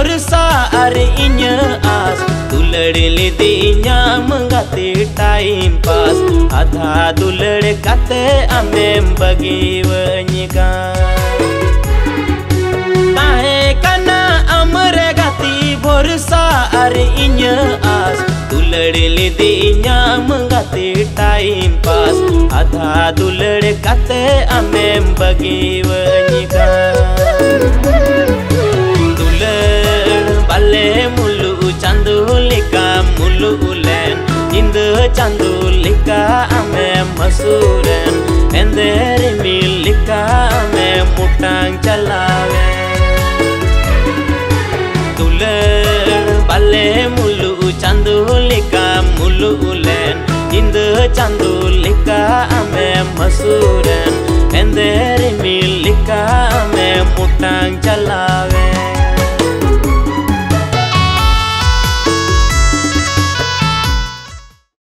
भरोसा are inya as dulad lidinya menggati time pass adha dulad kate amem bagi wenyikan tahe kana amre gati भरोसा are inya as dulad lidinya menggati time pass adha dulad kate amem bagi wenyikan bale mulu candulika mulu ulen inda candulika ame masuren endere milika ame mutang chalave tular bale mulu candulika mulu ulen inda candulika ame masuren